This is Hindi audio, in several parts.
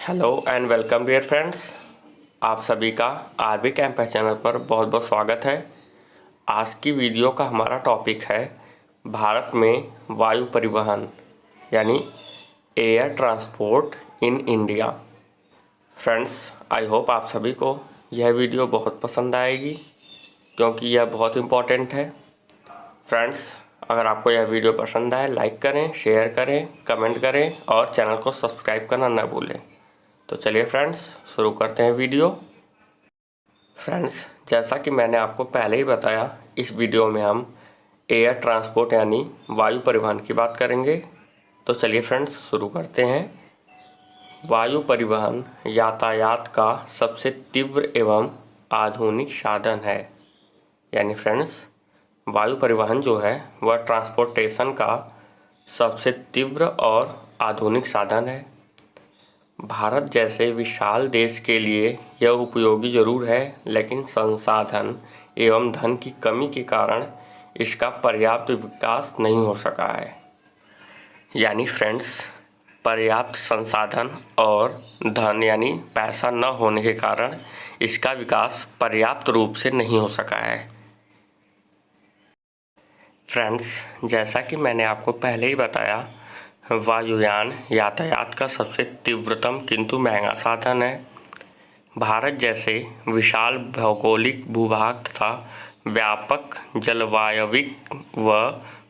Hello and welcome dear friends. आप सभी का आरबी कैंपस चैनल पर बहुत बहुत स्वागत है। आज की वीडियो का हमारा टॉपिक है भारत में वायु परिवहन यानी air transport in India. Friends, I hope आप सभी को यह वीडियो बहुत पसंद आएगी क्योंकि यह बहुत इम्पॉर्टेंट है। फ्रेंड्स, अगर आपको यह वीडियो पसंद आए लाइक करें, शेयर करें, कमेंट करें और चैनल को सब्सक्राइब करना न भूलें। तो चलिए फ्रेंड्स, शुरू करते हैं वीडियो। फ्रेंड्स, जैसा कि मैंने आपको पहले ही बताया, इस वीडियो में हम एयर ट्रांसपोर्ट यानी वायु परिवहन की बात करेंगे। तो चलिए फ्रेंड्स, शुरू करते हैं। वायु परिवहन यातायात का सबसे तीव्र एवं आधुनिक साधन है। यानी फ्रेंड्स, वायु परिवहन जो है वह ट्रांसपोर्टेशन का सबसे तीव्र और आधुनिक साधन है। भारत जैसे विशाल देश के लिए यह उपयोगी जरूर है, लेकिन संसाधन एवं धन की कमी के कारण इसका पर्याप्त विकास नहीं हो सका है। यानी फ्रेंड्स, पर्याप्त संसाधन और धन यानी पैसा न होने के कारण इसका विकास पर्याप्त रूप से नहीं हो सका है। फ्रेंड्स, जैसा कि मैंने आपको पहले ही बताया, वायुयान यातायात का सबसे तीव्रतम किंतु महंगा साधन है। भारत जैसे विशाल भौगोलिक भूभाग तथा व्यापक जलवायविक व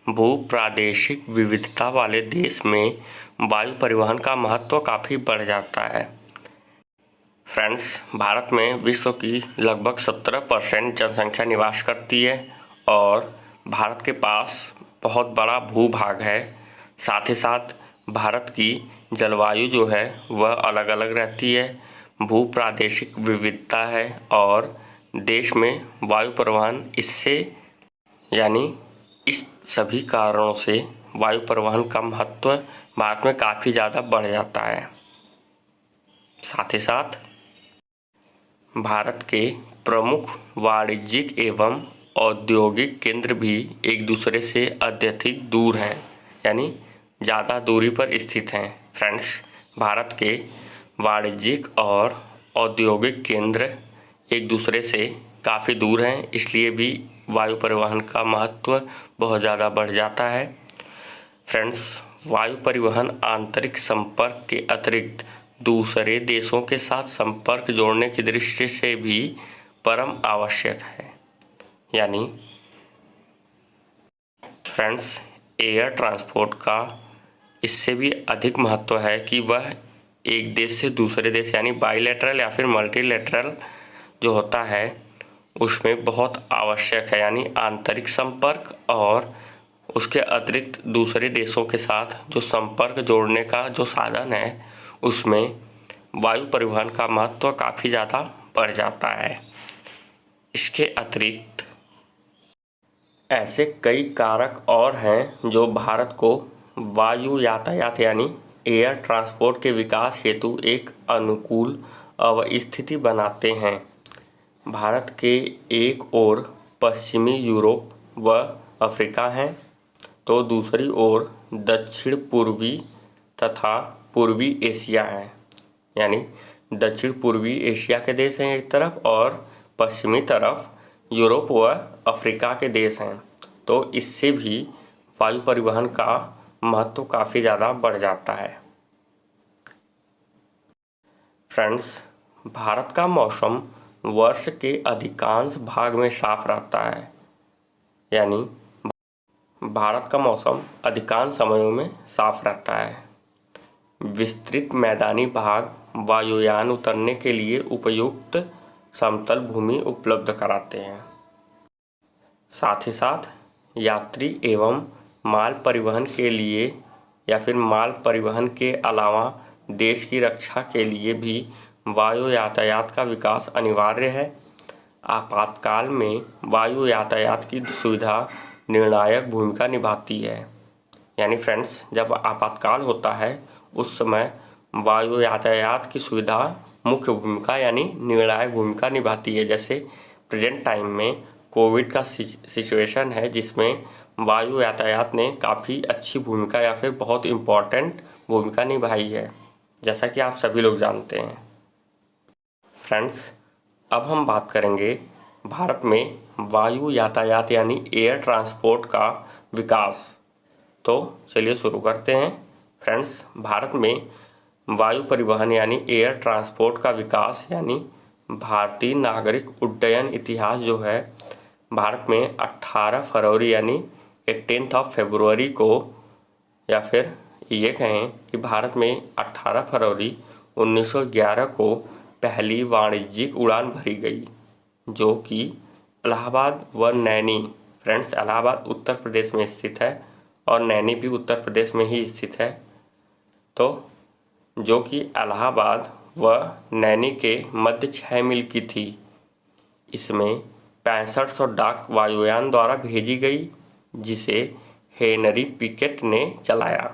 भूप्रादेशिक विविधता वाले देश में वायु परिवहन का महत्व काफ़ी बढ़ जाता है। फ्रेंड्स, भारत में विश्व की लगभग 17% जनसंख्या निवास करती है और भारत के पास बहुत बड़ा भूभाग है। साथ ही साथ भारत की जलवायु जो है वह अलग अलग रहती है, भूप्रादेशिक विविधता है और देश में वायु परिवहन इससे यानी इस सभी कारणों से वायु परिवहन का महत्व भारत में काफ़ी ज़्यादा बढ़ जाता है। साथ ही साथ भारत के प्रमुख वाणिज्यिक एवं औद्योगिक केंद्र भी एक दूसरे से अत्यधिक दूर हैं, यानी ज़्यादा दूरी पर स्थित हैं। फ्रेंड्स, भारत के वाणिज्यिक और औद्योगिक केंद्र एक दूसरे से काफ़ी दूर हैं, इसलिए भी वायु परिवहन का महत्व बहुत ज़्यादा बढ़ जाता है। फ्रेंड्स, वायु परिवहन आंतरिक संपर्क के अतिरिक्त दूसरे देशों के साथ संपर्क जोड़ने की दृष्टि से भी परम आवश्यक है। यानी फ्रेंड्स, एयर ट्रांसपोर्ट का इससे भी अधिक महत्व है कि वह एक देश से दूसरे देश यानी बाईलैटरल या फिर मल्टीलैटरल जो होता है उसमें बहुत आवश्यक है। यानी आंतरिक संपर्क और उसके अतिरिक्त दूसरे देशों के साथ जो संपर्क जोड़ने का जो साधन है उसमें वायु परिवहन का महत्व काफ़ी ज़्यादा बढ़ जाता है। इसके अतिरिक्त ऐसे कई कारक और हैं जो भारत को वायु यातायात यानी एयर ट्रांसपोर्ट के विकास हेतु एक अनुकूल अवस्थिति बनाते हैं। भारत के एक ओर पश्चिमी यूरोप व अफ्रीका हैं, तो दूसरी ओर दक्षिण पूर्वी तथा पूर्वी एशिया है। यानी दक्षिण पूर्वी एशिया के देश हैं एक तरफ और पश्चिमी तरफ यूरोप व अफ्रीका के देश हैं, तो इससे भी वायु परिवहन का महत्व काफ़ी ज़्यादा बढ़ जाता है। फ्रेंड्स, भारत का मौसम वर्ष के अधिकांश भाग में साफ रहता है। यानी भारत का मौसम अधिकांश समयों में साफ रहता है। विस्तृत मैदानी भाग वायुयान उतरने के लिए उपयुक्त समतल भूमि उपलब्ध कराते हैं। साथ ही साथ यात्री एवं माल परिवहन के लिए या फिर माल परिवहन के अलावा देश की रक्षा के लिए भी वायु यातायात का विकास अनिवार्य है। आपातकाल में वायु यातायात की सुविधा निर्णायक भूमिका निभाती है। यानी फ्रेंड्स, जब आपातकाल होता है उस समय वायु यातायात की सुविधा मुख्य भूमिका यानी निर्णायक भूमिका निभाती है। जैसे प्रेजेंट टाइम में कोविड का सिचुएशन है जिसमें वायु यातायात ने काफ़ी अच्छी भूमिका या फिर बहुत इम्पॉर्टेंट भूमिका निभाई है। जैसा कि आप सभी लोग जानते हैं। फ्रेंड्स, अब हम बात करेंगे भारत में वायु यातायात यानी एयर ट्रांसपोर्ट का विकास। तो चलिए शुरू करते हैं। फ्रेंड्स, भारत में वायु परिवहन यानी एयर ट्रांसपोर्ट का विकास यानी भारतीय नागरिक उड्डयन इतिहास जो है भारत में 18 फरवरी यानी 18 फरवरी को, या फिर ये कहें कि भारत में 18 फरवरी 1911 को पहली वाणिज्यिक उड़ान भरी गई, जो कि इलाहाबाद व नैनी। फ्रेंड्स, इलाहाबाद उत्तर प्रदेश में स्थित है और नैनी भी उत्तर प्रदेश में ही स्थित है। तो जो कि इलाहाबाद व नैनी के मध्य 6 मील की थी। इसमें 6500 डाक वायुयान द्वारा भेजी गई, जिसे हेनरी पिकेट ने चलाया।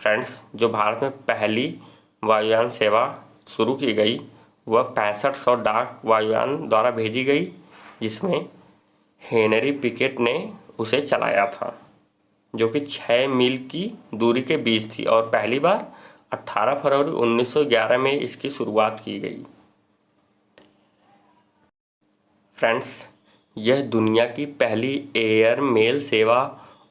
फ्रेंड्स, जो भारत में पहली वायुयान सेवा शुरू की गई वह 6500 डाक वायुयान द्वारा भेजी गई, जिसमें हेनरी पिकेट ने उसे चलाया था, जो कि 6 मील की दूरी के बीच थी और पहली बार 18 फरवरी 1911 में इसकी शुरुआत की गई। फ्रेंड्स, यह दुनिया की पहली एयर मेल सेवा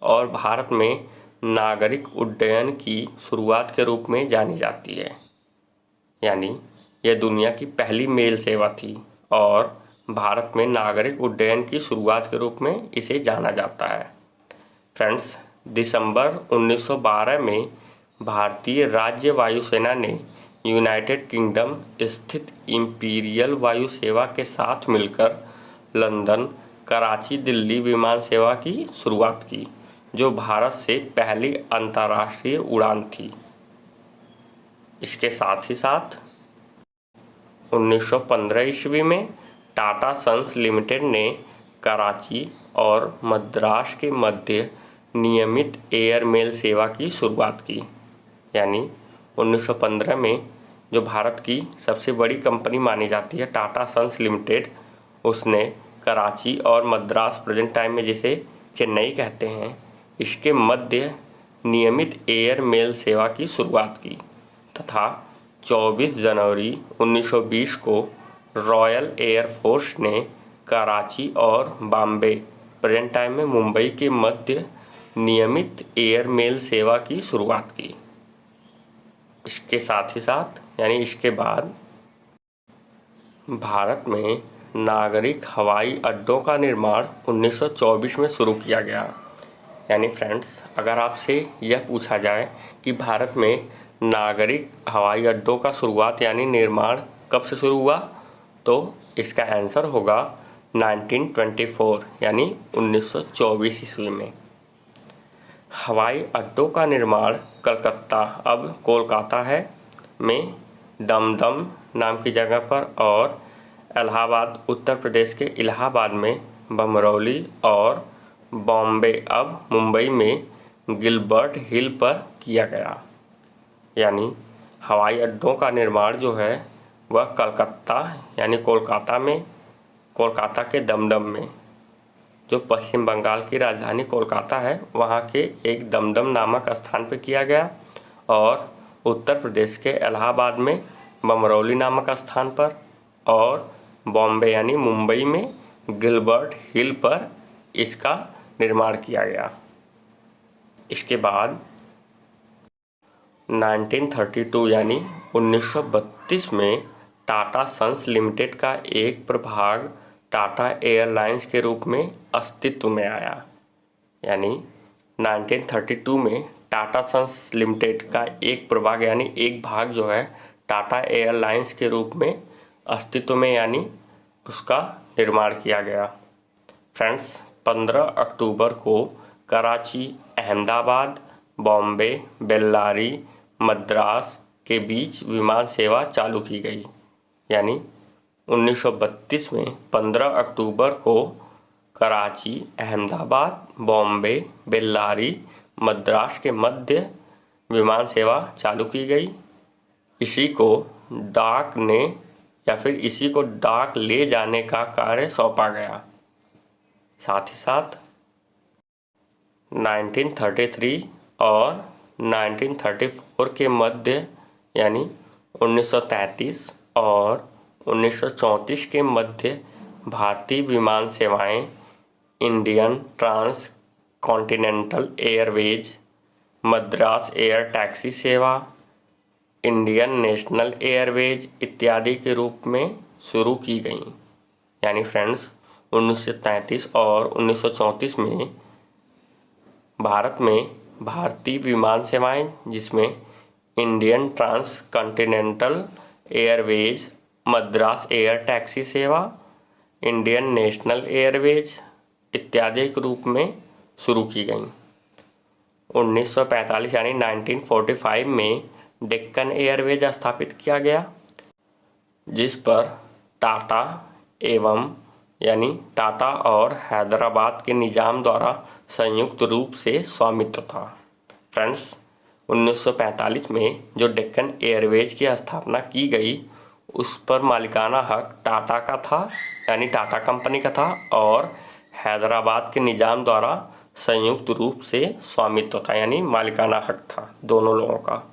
और भारत में नागरिक उड्डयन की शुरुआत के रूप में जानी जाती है। यानी यह दुनिया की पहली मेल सेवा थी और भारत में नागरिक उड्डयन की शुरुआत के रूप में इसे जाना जाता है। फ्रेंड्स, दिसंबर 1912 में भारतीय राज्य वायुसेना ने यूनाइटेड किंगडम स्थित इंपीरियल वायु सेवा के साथ मिलकर लंदन, कराची, दिल्ली विमान सेवा की शुरुआत की, जो भारत से पहली अंतर्राष्ट्रीय उड़ान थी। इसके साथ ही साथ 1915 ईस्वी में टाटा सन्स लिमिटेड ने कराची और मद्रास के मध्य नियमित एयर मेल सेवा की शुरुआत की। यानी 1915 में जो भारत की सबसे बड़ी कंपनी मानी जाती है टाटा सन्स लिमिटेड, उसने कराची और मद्रास, प्रेजेंट टाइम में जिसे चेन्नई कहते हैं, इसके मध्य नियमित एयर मेल सेवा की शुरुआत की तथा 24 जनवरी 1920 को रॉयल एयर फोर्स ने कराची और बॉम्बे, प्रेजेंट टाइम में मुंबई के मध्य नियमित एयर मेल सेवा की शुरुआत की। इसके साथ ही साथ यानी इसके बाद भारत में नागरिक हवाई अड्डों का निर्माण 1924 में शुरू किया गया। यानी फ्रेंड्स, अगर आपसे यह पूछा जाए कि भारत में नागरिक हवाई अड्डों का शुरुआत यानी निर्माण कब से शुरू हुआ, तो इसका आंसर होगा 1924 यानी 1924 ईस्वी में। हवाई अड्डों का निर्माण कलकत्ता, अब कोलकाता है, में दमदम नाम की जगह पर और इलाहाबाद, उत्तर प्रदेश के इलाहाबाद में बमरौली और बॉम्बे, अब मुंबई में गिलबर्ट हिल पर किया गया। यानी हवाई अड्डों का निर्माण जो है वह कलकत्ता यानी कोलकाता में, कोलकाता के दमदम में, जो पश्चिम बंगाल की राजधानी कोलकाता है, वहाँ के एक दमदम नामक स्थान पर किया गया, और उत्तर प्रदेश के इलाहाबाद में बमरौली नामक स्थान पर, और बॉम्बे यानी मुंबई में गिलबर्ट हिल पर इसका निर्माण किया गया। इसके बाद 1932 यानी 1932 में टाटा सन्स लिमिटेड का एक प्रभाग टाटा एयरलाइंस के रूप में अस्तित्व में आया। यानी 1932 में टाटा सन्स लिमिटेड का एक प्रभाग यानी एक भाग जो है टाटा एयरलाइंस के रूप में अस्तित्व में यानी उसका निर्माण किया गया। फ्रेंड्स, 15 अक्टूबर को कराची, अहमदाबाद, बॉम्बे, बेल्लारी, मद्रास के बीच विमान सेवा चालू की गई। यानी 1932 में 15 अक्टूबर को कराची, अहमदाबाद, बॉम्बे, बेल्लारी, मद्रास के मध्य विमान सेवा चालू की गई। इसी को डाक ने या फिर इसी को डाक ले जाने का कार्य सौंपा गया। साथ ही साथ 1933 और 1934 के मध्य यानी 1933 और 1934 के मध्य भारतीय विमान सेवाएं Indian Trans Continental Airways, Madras Air Taxi सेवा, इंडियन नेशनल एयरवेज इत्यादि के रूप में शुरू की गईं। यानी फ्रेंड्स 1933 और 1934 में भारत में भारतीय विमान सेवाएं, जिसमें Indian Trans Continental Airways, Madras Air Taxi सेवा, इंडियन नेशनल एयरवेज इत्यादि के रूप में शुरू की गईं। 1945 यानी 1945 में डेक्कन एयरवेज स्थापित किया गया, जिस पर टाटा एवं यानी टाटा और हैदराबाद के निजाम द्वारा संयुक्त रूप से स्वामित्व था। फ्रेंड्स 1945 में जो डेक्कन एयरवेज की स्थापना की गई, उस पर मालिकाना हक टाटा का था, यानी टाटा कंपनी का था, और हैदराबाद के निजाम द्वारा संयुक्त रूप से स्वामित्व था, यानी मालिकाना हक था दोनों लोगों का।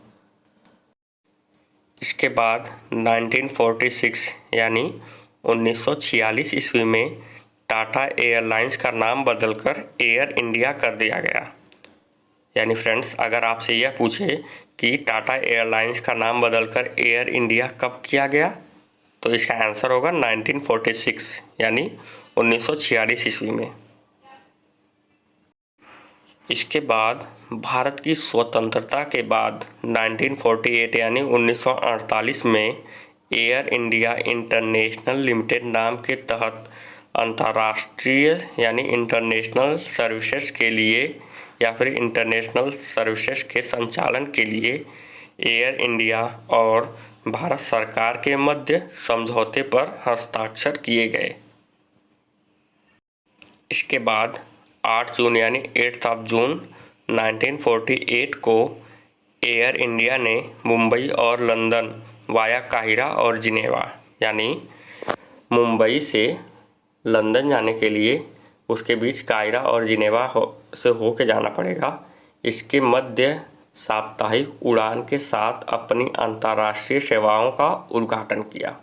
इसके बाद 1946 यानी 1946 ईस्वी में टाटा एयरलाइंस का नाम बदलकर एयर इंडिया कर दिया गया। यानी फ्रेंड्स, अगर आपसे यह पूछे कि टाटा एयरलाइंस का नाम बदलकर एयर इंडिया कब किया गया, तो इसका आंसर होगा 1946 यानी 1946 ईस्वी में। इसके बाद भारत की स्वतंत्रता के बाद 1948 यानी 1948 में एयर इंडिया इंटरनेशनल लिमिटेड नाम के तहत अंतर्राष्ट्रीय यानी इंटरनेशनल सर्विसेज के लिए या फिर इंटरनेशनल सर्विसेज के संचालन के लिए एयर इंडिया और भारत सरकार के मध्य समझौते पर हस्ताक्षर किए गए। इसके बाद 8 जून यानी 8 जून 1948 को एयर इंडिया ने मुंबई और लंदन वाया काहिरा और जिनेवा, यानी मुंबई से लंदन जाने के लिए उसके बीच काहिरा और जिनेवा से होके जाना पड़ेगा, इसके मध्य साप्ताहिक उड़ान के साथ अपनी अंतर्राष्ट्रीय सेवाओं का उद्घाटन किया।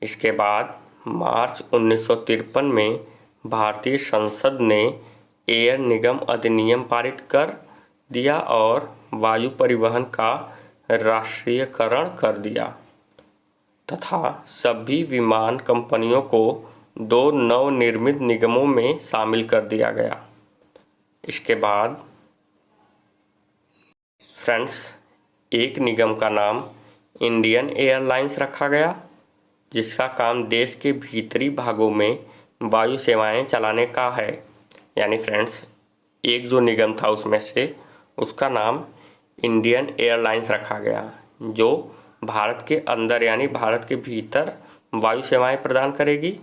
इसके बाद मार्च 1953 में भारतीय संसद ने एयर निगम अधिनियम पारित कर दिया और वायु परिवहन का राष्ट्रीयकरण कर दिया तथा सभी विमान कंपनियों को 2 नवनिर्मित निगमों में शामिल कर दिया गया। इसके बाद फ्रेंड्स, एक निगम का नाम इंडियन एयरलाइंस रखा गया, जिसका काम देश के भीतरी भागों में वायु सेवाएं चलाने का है। यानी फ्रेंड्स, एक जो निगम था उसमें से उसका नाम इंडियन एयरलाइंस रखा गया, जो भारत के अंदर यानी भारत के भीतर वायु सेवाएं प्रदान करेगी।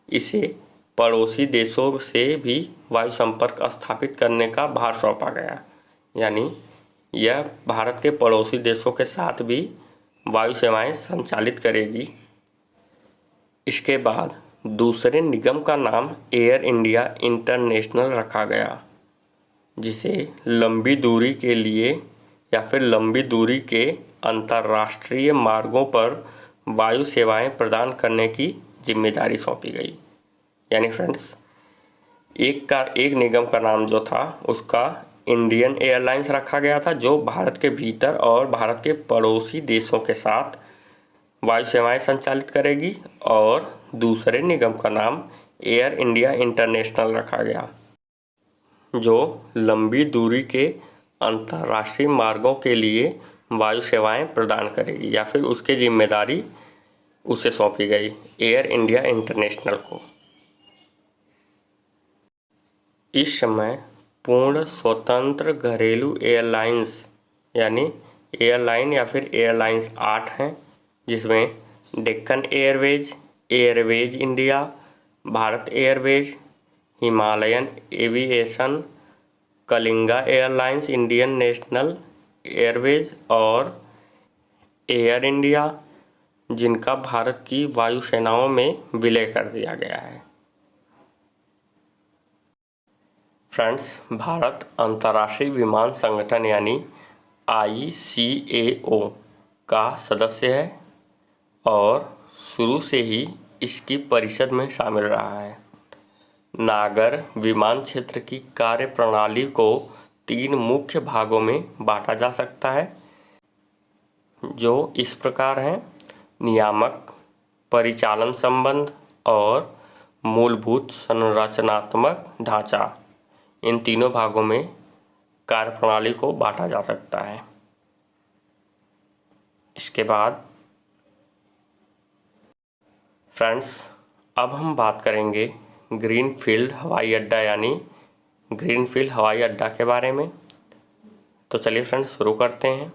इसे पड़ोसी देशों से भी वायु संपर्क स्थापित करने का भार सौंपा गया, यानी यह भारत के पड़ोसी देशों के साथ भी वायु सेवाएं संचालित करेगी। इसके बाद दूसरे निगम का नाम एयर इंडिया इंटरनेशनल रखा गया, जिसे लंबी दूरी के लिए या फिर लंबी दूरी के अंतर्राष्ट्रीय मार्गों पर वायु सेवाएं प्रदान करने की जिम्मेदारी सौंपी गई। यानी फ्रेंड्स, एक निगम का नाम जो था उसका इंडियन एयरलाइंस रखा गया था, जो भारत के भीतर और भारत के पड़ोसी देशों के साथ वायु सेवाएं संचालित करेगी, और दूसरे निगम का नाम एयर इंडिया इंटरनेशनल रखा गया, जो लंबी दूरी के अंतर्राष्ट्रीय मार्गों के लिए वायु सेवाएं प्रदान करेगी या फिर उसकी जिम्मेदारी उसे सौंपी गई एयर इंडिया इंटरनेशनल को। इस समय पूर्ण स्वतंत्र घरेलू एयरलाइंस यानी एयरलाइन या फिर एयरलाइंस 8 हैं, जिसमें Deccan Airways, Airways India, Bharat Airways, Himalayan aviation, Kalinga airlines, Indian National Airways और एयर इंडिया, जिनका भारत की वायु सेनाओं में विलय कर दिया गया है। फ्रेंड्स, भारत अंतर्राष्ट्रीय विमान संगठन यानी ICAO का सदस्य है और शुरू से ही इसकी परिषद में शामिल रहा है। नागर विमान क्षेत्र की कार्यप्रणाली को 3 मुख्य भागों में बांटा जा सकता है, जो इस प्रकार हैं: नियामक, परिचालन संबंध और मूलभूत संरचनात्मक ढांचा। इन तीनों भागों में कार्यप्रणाली को बांटा जा सकता है। इसके बाद फ्रेंड्स, अब हम बात करेंगे ग्रीनफील्ड हवाई अड्डा यानी ग्रीनफील्ड हवाई अड्डा के बारे में। तो चलिए फ्रेंड्स शुरू करते हैं।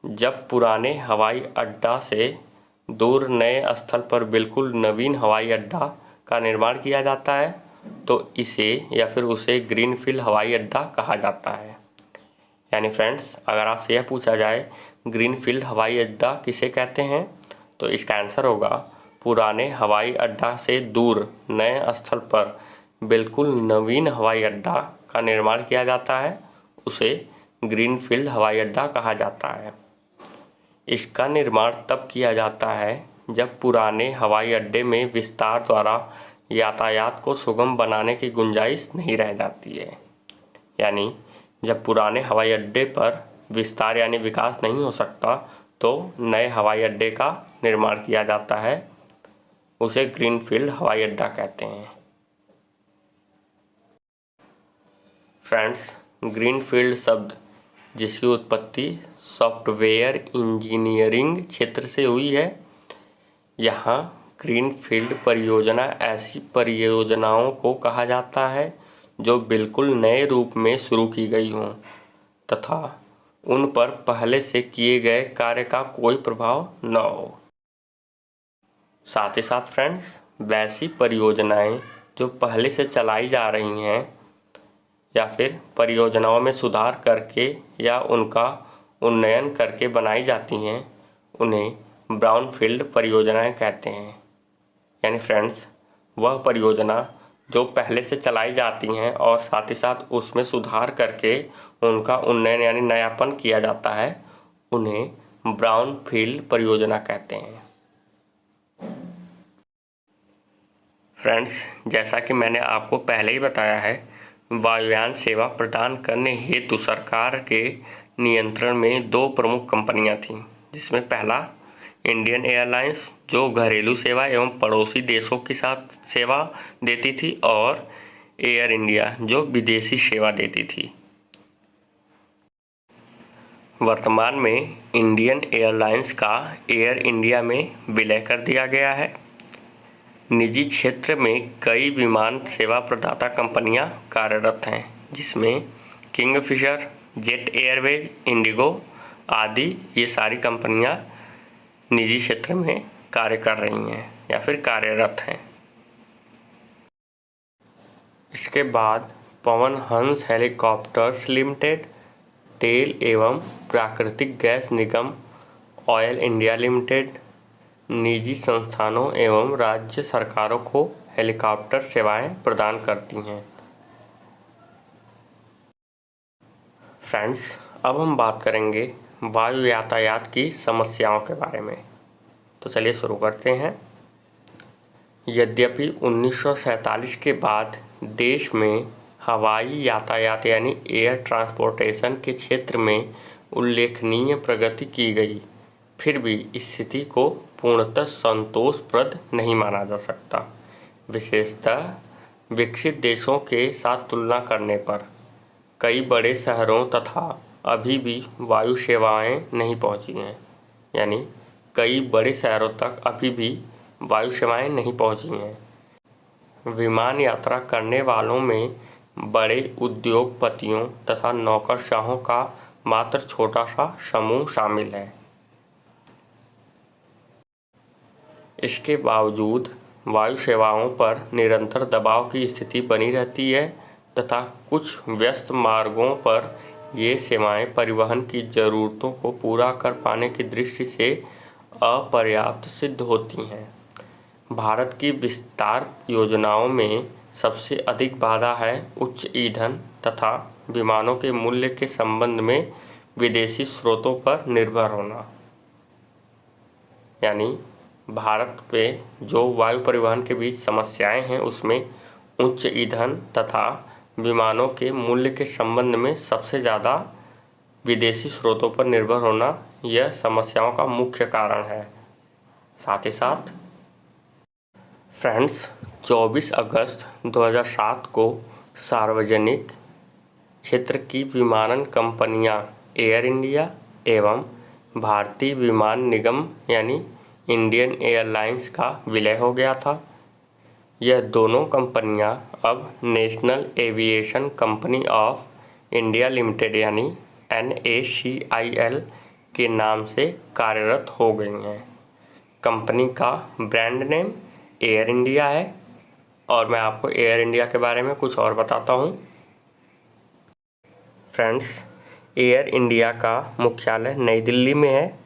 जब पुराने हवाई अड्डा से दूर नए स्थल पर बिल्कुल नवीन हवाई अड्डा का निर्माण किया जाता है तो इसे या फिर उसे ग्रीनफील्ड हवाई अड्डा कहा जाता है। यानी फ्रेंड्स, अगर आपसे यह पूछा जाए ग्रीनफील्ड हवाई अड्डा किसे कहते हैं तो इसका आंसर होगा पुराने हवाई अड्डा से दूर नए स्थल पर बिल्कुल नवीन हवाई अड्डा का निर्माण किया जाता है, उसे ग्रीनफील्ड हवाई अड्डा कहा जाता है। इसका निर्माण तब किया जाता है जब पुराने हवाई अड्डे में विस्तार द्वारा यातायात को सुगम बनाने की गुंजाइश नहीं रह जाती है। यानी जब पुराने हवाई अड्डे पर विस्तार यानी विकास नहीं हो सकता तो नए हवाई अड्डे का निर्माण किया जाता है, उसे ग्रीनफील्ड हवाई अड्डा कहते हैं। फ्रेंड्स, ग्रीनफील्ड शब्द जिसकी उत्पत्ति सॉफ्टवेयर इंजीनियरिंग क्षेत्र से हुई है। यहाँ ग्रीनफील्ड परियोजना ऐसी परियोजनाओं को कहा जाता है जो बिल्कुल नए रूप में शुरू की गई हों तथा उन पर पहले से किए गए कार्य का कोई प्रभाव न हो। साथ ही साथ फ्रेंड्स, वैसी परियोजनाएं जो पहले से चलाई जा रही हैं या फिर परियोजनाओं में सुधार करके या उनका उन्नयन करके बनाई जाती हैं, उन्हें ब्राउनफील्ड परियोजनाएं कहते हैं। यानी फ्रेंड्स, वह परियोजना जो पहले से चलाई जाती हैं और साथ ही साथ उसमें सुधार करके उनका उन्नयन यानी नयापन किया जाता है, उन्हें ब्राउनफील्ड परियोजना कहते हैं। फ्रेंड्स, जैसा कि मैंने आपको पहले ही बताया है, वायुयान सेवा प्रदान करने हेतु सरकार के नियंत्रण में 2 प्रमुख कंपनियां थीं, जिसमें पहला इंडियन एयरलाइंस जो घरेलू सेवा एवं पड़ोसी देशों के साथ सेवा देती थी और एयर इंडिया जो विदेशी सेवा देती थी। वर्तमान में इंडियन एयरलाइंस का एयर इंडिया में विलय कर दिया गया है। निजी क्षेत्र में कई विमान सेवा प्रदाता कंपनियां कार्यरत हैं, जिसमें किंगफिशर, जेट एयरवेज, इंडिगो आदि ये सारी कंपनियां निजी क्षेत्र में कार्य कर रही हैं या फिर कार्यरत हैं। इसके बाद पवन हंस हेलीकॉप्टर्स लिमिटेड, तेल एवं प्राकृतिक गैस निगम ऑयल इंडिया लिमिटेड निजी संस्थानों एवं राज्य सरकारों को हेलीकॉप्टर सेवाएं प्रदान करती हैं। फ्रेंड्स, अब हम बात करेंगे वायु यातायात की समस्याओं के बारे में। तो चलिए शुरू करते हैं। यद्यपि 1947 के बाद देश में हवाई यातायात यानी एयर ट्रांसपोर्टेशन के क्षेत्र में उल्लेखनीय प्रगति की गई, फिर भी स्थिति को पूर्णतः संतोषप्रद नहीं माना जा सकता। विशेषतः विकसित देशों के साथ तुलना करने पर कई बड़े शहरों तथा अभी भी वायु सेवाएं नहीं पहुंची हैं। यानी कई बड़े शहरों तक अभी भी वायु सेवाएं नहीं पहुंची हैं। विमान यात्रा करने वालों में बड़े उद्योगपतियों तथा नौकरशाहों का मात्र छोटा सा समूह शामिल है। इसके बावजूद वायु सेवाओं पर निरंतर दबाव की स्थिति बनी रहती है तथा कुछ व्यस्त मार्गों पर ये सेवाएं परिवहन की ज़रूरतों को पूरा कर पाने की दृष्टि से अपर्याप्त सिद्ध होती हैं। भारत की विस्तार योजनाओं में सबसे अधिक बाधा है उच्च ईंधन तथा विमानों के मूल्य के संबंध में विदेशी स्रोतों पर निर्भर होना, यानी भारत पे जो वायु परिवहन के बीच समस्याएं हैं उसमें उच्च ईंधन तथा विमानों के मूल्य के संबंध में सबसे ज़्यादा विदेशी स्रोतों पर निर्भर होना यह समस्याओं का मुख्य कारण है। साथ ही साथ फ्रेंड्स 24 अगस्त 2007 को सार्वजनिक क्षेत्र की विमानन कंपनियां एयर इंडिया एवं भारतीय विमान निगम यानी इंडियन एयरलाइंस का विलय हो गया था। यह दोनों कंपनियां अब national aviation company of India limited यानी NACIL के नाम से कार्यरत हो गई हैं। कंपनी का ब्रांड नेम एयर इंडिया है और मैं आपको एयर इंडिया के बारे में कुछ और बताता हूँ। फ्रेंड्स, एयर इंडिया का मुख्यालय नई दिल्ली में है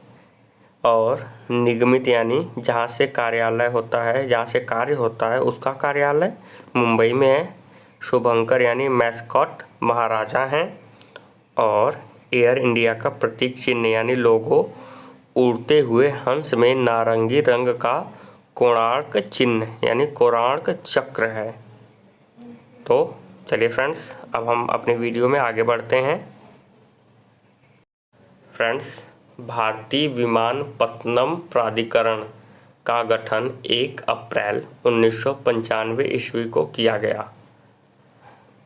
और निगमित यानी जहाँ से कार्यालय होता है, जहाँ से कार्य होता है उसका कार्यालय मुंबई में है। शुभंकर यानी मैस्कॉट महाराजा हैं और एयर इंडिया का प्रतीक चिन्ह यानी लोगो उड़ते हुए हंस में नारंगी रंग का कोणार्क चिन्ह यानी कोणार्क चक्र है। तो चलिए फ्रेंड्स, अब हम अपनी वीडियो में आगे बढ़ते हैं। फ्रेंड्स, भारतीय विमानपत्तनम प्राधिकरण का गठन 1 अप्रैल 1995 ईस्वी को किया गया।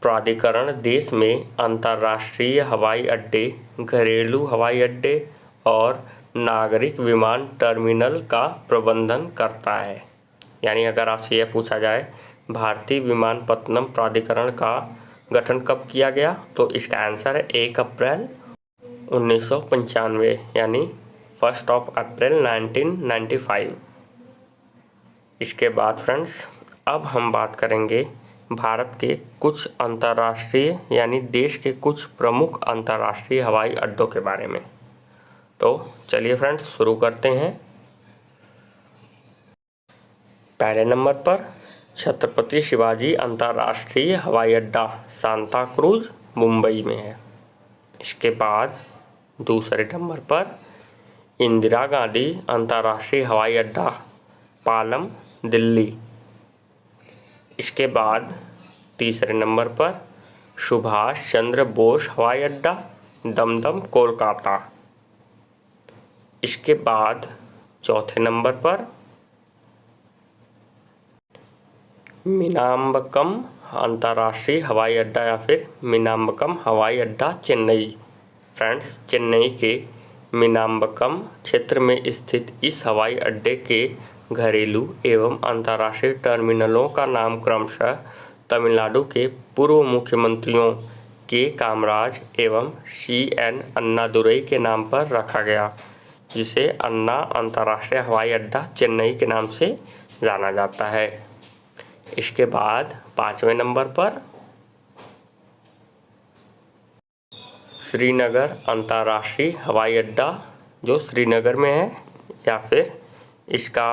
प्राधिकरण देश में अंतर्राष्ट्रीय हवाई अड्डे, घरेलू हवाई अड्डे और नागरिक विमान टर्मिनल का प्रबंधन करता है। यानी अगर आपसे यह पूछा जाए भारतीय विमानपत्तनम प्राधिकरण का गठन कब किया गया, तो इसका आंसर है 1 अप्रैल 1995 यानी 1 अप्रैल 1995। इसके बाद फ्रेंड्स, अब हम बात करेंगे भारत के कुछ अंतर्राष्ट्रीय यानी देश के कुछ प्रमुख अंतर्राष्ट्रीय हवाई अड्डों के बारे में। तो चलिए फ्रेंड्स, शुरू करते हैं। पहले नंबर पर छत्रपति शिवाजी अंतर्राष्ट्रीय हवाई अड्डा सांता क्रूज मुंबई में है। इसके बाद दूसरे नंबर पर इंदिरा गांधी अंतर्राष्ट्रीय हवाई अड्डा पालम दिल्ली। इसके बाद तीसरे नंबर पर सुभाष चंद्र बोस हवाई अड्डा दमदम कोलकाता। इसके बाद चौथे नंबर पर मीनाम्बक्कम अंतर्राष्ट्रीय हवाई अड्डा या फिर मीनाम्बक्कम हवाई अड्डा चेन्नई। फ्रेंड्स, चेन्नई के मीनाम्बक्कम क्षेत्र में स्थित इस हवाई अड्डे के घरेलू एवं अंतर्राष्ट्रीय टर्मिनलों का नाम क्रमशः तमिलनाडु के पूर्व मुख्यमंत्रियों के कामराज एवं CN अन्नादुरई के नाम पर रखा गया, जिसे अन्ना अंतर्राष्ट्रीय हवाई अड्डा चेन्नई के नाम से जाना जाता है। इसके बाद पाँचवें नंबर पर श्रीनगर अंतर्राष्ट्रीय हवाई अड्डा जो श्रीनगर में है, या फिर इसका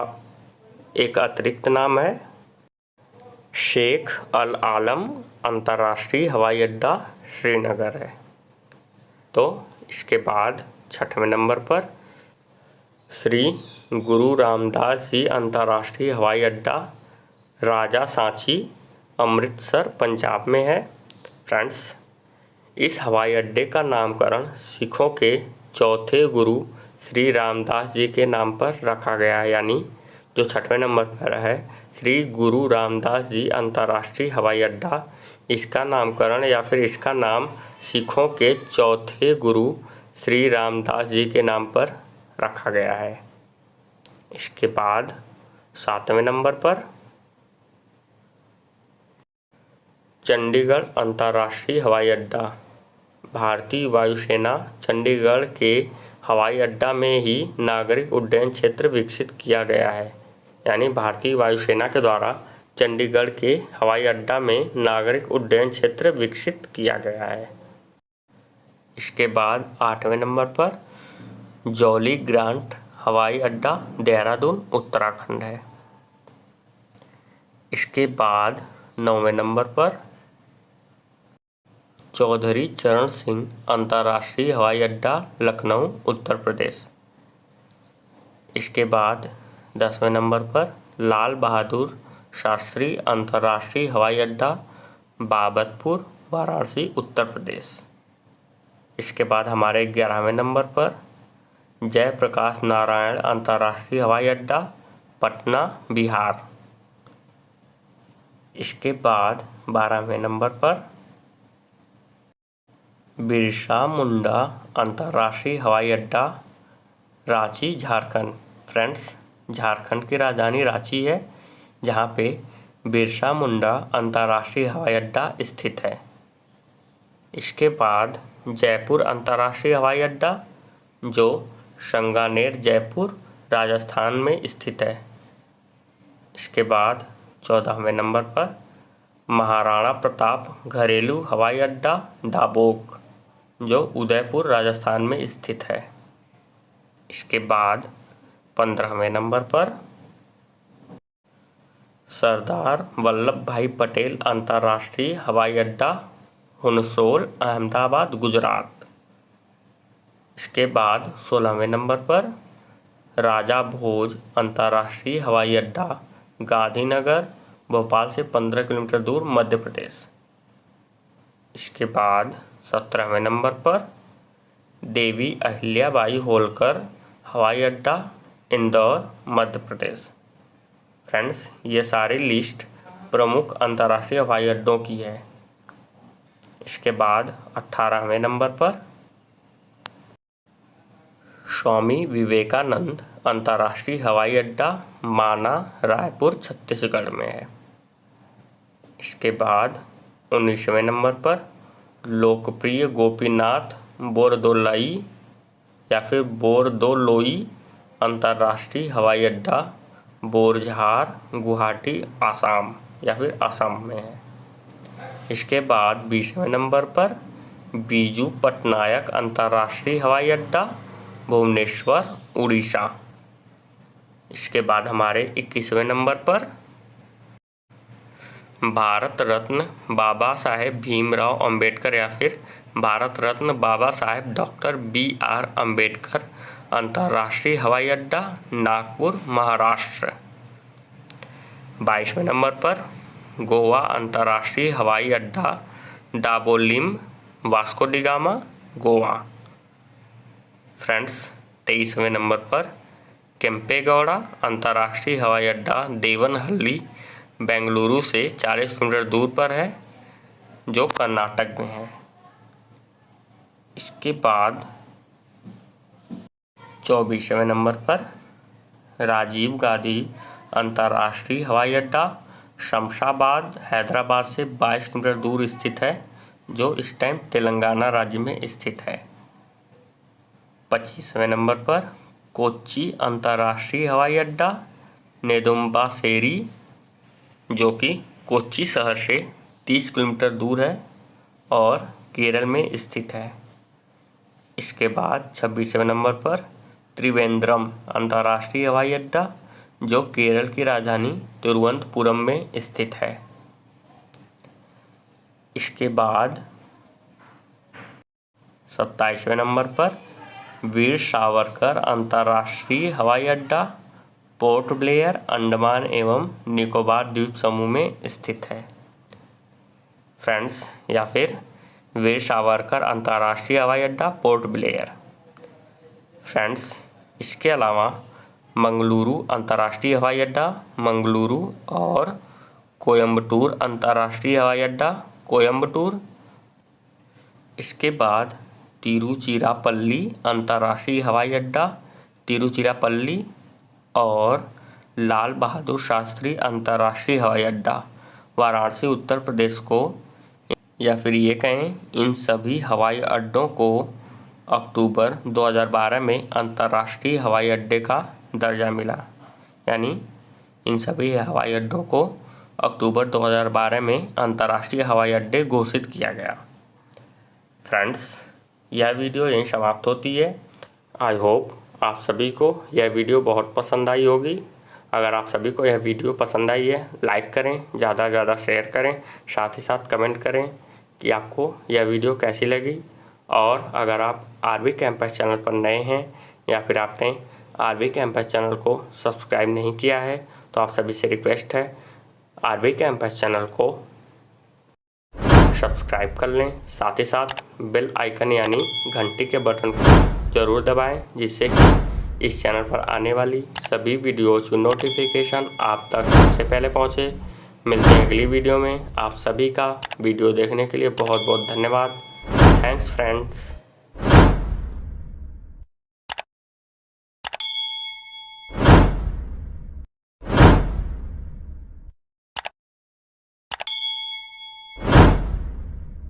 एक अतिरिक्त नाम है शेख अल आलम अंतर्राष्ट्रीय हवाई अड्डा श्रीनगर है। तो इसके बाद छठवें नंबर पर श्री गुरु रामदास जी अंतर्राष्ट्रीय हवाई अड्डा राजा सांची अमृतसर पंजाब में है। फ्रेंड्स, इस हवाई अड्डे का नामकरण सिखों के चौथे गुरु श्री रामदास जी के नाम पर रखा गया है। यानी जो छठवें नंबर पर है श्री गुरु रामदास जी अंतर्राष्ट्रीय हवाई अड्डा, इसका नामकरण या फिर इसका नाम सिखों के चौथे गुरु श्री रामदास जी के नाम पर रखा गया है। इसके बाद सातवें नंबर पर चंडीगढ़ अंतर्राष्ट्रीय हवाई अड्डा। भारतीय वायुसेना चंडीगढ़ के हवाई अड्डा में ही नागरिक उड्डयन क्षेत्र विकसित किया गया है। यानी भारतीय वायुसेना के द्वारा चंडीगढ़ के हवाई अड्डा में नागरिक उड्डयन क्षेत्र विकसित किया गया है। इसके बाद आठवें नंबर पर जॉली ग्रांट हवाई अड्डा देहरादून उत्तराखंड है। इसके बाद नौवें नंबर पर चौधरी चरण सिंह अंतर्राष्ट्रीय हवाई अड्डा लखनऊ उत्तर प्रदेश। इसके बाद 10वें नंबर पर लाल बहादुर शास्त्री अंतर्राष्ट्रीय हवाई अड्डा बाबतपुर वाराणसी उत्तर प्रदेश। इसके बाद हमारे 11वें नंबर पर जयप्रकाश नारायण अंतर्राष्ट्रीय हवाई अड्डा पटना बिहार। इसके बाद 12वें नंबर पर बिरसा मुंडा अंतर्राष्ट्रीय हवाई अड्डा रांची झारखंड। फ्रेंड्स, झारखंड की राजधानी रांची है, जहां पे बिरसा मुंडा अंतर्राष्ट्रीय हवाई अड्डा स्थित है। इसके बाद जयपुर अंतर्राष्ट्रीय हवाई अड्डा, जो संगानेर जयपुर राजस्थान में स्थित है। इसके बाद 14वें नंबर पर महाराणा प्रताप घरेलू हवाई अड्डा दाबोक, जो उदयपुर राजस्थान में स्थित है। इसके बाद 15वें नंबर पर सरदार वल्लभ भाई पटेल अंतर्राष्ट्रीय हवाई अड्डा हुनसोल अहमदाबाद गुजरात। इसके बाद 16वें नंबर पर राजा भोज अंतर्राष्ट्रीय हवाई अड्डा गांधीनगर भोपाल से 15 किलोमीटर दूर मध्य प्रदेश। इसके बाद 17वें नंबर पर देवी अहिल्याबाई होलकर हवाई अड्डा इंदौर मध्य प्रदेश। फ्रेंड्स, ये सारी लिस्ट प्रमुख अंतर्राष्ट्रीय हवाई अड्डों की है। इसके बाद 18वें नंबर पर स्वामी विवेकानंद अंतर्राष्ट्रीय हवाई अड्डा माना रायपुर छत्तीसगढ़ में है। इसके बाद 19वें नंबर पर लोकप्रिय गोपीनाथ बोरदोलाई या फिर बोरदोलोई अंतर्राष्ट्रीय हवाई अड्डा बोरझार गुवाहाटी आसाम या फिर असम में है। इसके बाद 20वें नंबर पर बीजू पटनायक अंतर्राष्ट्रीय हवाई अड्डा भुवनेश्वर उड़ीसा। इसके बाद हमारे 21वें नंबर पर भारत रत्न बाबा साहेब भीमराव अंबेडकर या फिर भारत रत्न बाबा साहेब डॉक्टर BR अंबेडकर अंतर्राष्ट्रीय हवाई अड्डा नागपुर महाराष्ट्र। 22वें नंबर पर गोवा अंतर्राष्ट्रीय हवाई अड्डा डाबोलिम वास्को डी गामा गोवा। फ्रेंड्स, 23वें नंबर पर केम्पेगौड़ा अंतर्राष्ट्रीय हवाई अड्डा देवनहल्ली बेंगलुरु से 40 किलोमीटर दूर पर है, जो कर्नाटक में है। इसके बाद 24वें नंबर पर राजीव गांधी अंतर्राष्ट्रीय हवाई अड्डा शमशाबाद हैदराबाद से 22 किलोमीटर दूर स्थित है, जो इस टाइम तेलंगाना राज्य में स्थित है। 25वें नंबर पर कोच्चि अंतर्राष्ट्रीय हवाई अड्डा नेदुम्बासेरी, जो कि कोच्चि शहर से 30 किलोमीटर दूर है और केरल में स्थित है। इसके बाद 26वें नंबर पर त्रिवेंद्रम अंतर्राष्ट्रीय हवाई अड्डा, जो केरल की राजधानी तिरुवनंतपुरम में स्थित है। इसके बाद 27वें नंबर पर वीर सावरकर अंतर्राष्ट्रीय हवाई अड्डा पोर्ट ब्लेयर अंडमान एवं निकोबार द्वीप समूह में स्थित है। फ्रेंड्स, या फिर वीर सावरकर अंतर्राष्ट्रीय हवाई अड्डा पोर्ट ब्लेयर। फ्रेंड्स, इसके अलावा मंगलुरु अंतर्राष्ट्रीय हवाई अड्डा मंगलुरु और कोयम्बटूर अंतर्राष्ट्रीय हवाई अड्डा कोयम्बटूर। इसके बाद तिरुचिरापल्ली अंतर्राष्ट्रीय हवाई अड्डा तिरुचिरापल्ली और लाल बहादुर शास्त्री अंतर्राष्ट्रीय हवाई अड्डा वाराणसी उत्तर प्रदेश को, या फिर ये कहें इन सभी हवाई अड्डों को अक्टूबर 2012 में अंतर्राष्ट्रीय हवाई अड्डे का दर्जा मिला। यानी इन सभी हवाई अड्डों को अक्टूबर 2012 में अंतर्राष्ट्रीय हवाई अड्डे घोषित किया गया। फ्रेंड्स, यह वीडियो यहीं समाप्त होती है। आई होप आप सभी को यह वीडियो बहुत पसंद आई होगी। अगर आप सभी को यह वीडियो पसंद आई है, लाइक करें, ज़्यादा से ज़्यादा शेयर करें, साथ ही साथ कमेंट करें कि आपको यह वीडियो कैसी लगी। और अगर आप आरबी कैंपस चैनल पर नए हैं या फिर आपने आरबी कैंपस चैनल को सब्सक्राइब नहीं किया है तो आप सभी से रिक्वेस्ट है आरबी कैंपस चैनल को सब्सक्राइब कर लें, साथ ही साथ बेल आइकन यानी घंटी के बटन को ज़रूर दबाएं, जिससे कि इस चैनल पर आने वाली सभी वीडियोज़ की नोटिफिकेशन आप तक सबसे पहले पहुंचे। मिलते हैं अगली वीडियो में। आप सभी का वीडियो देखने के लिए बहुत बहुत धन्यवाद। Thanks friends.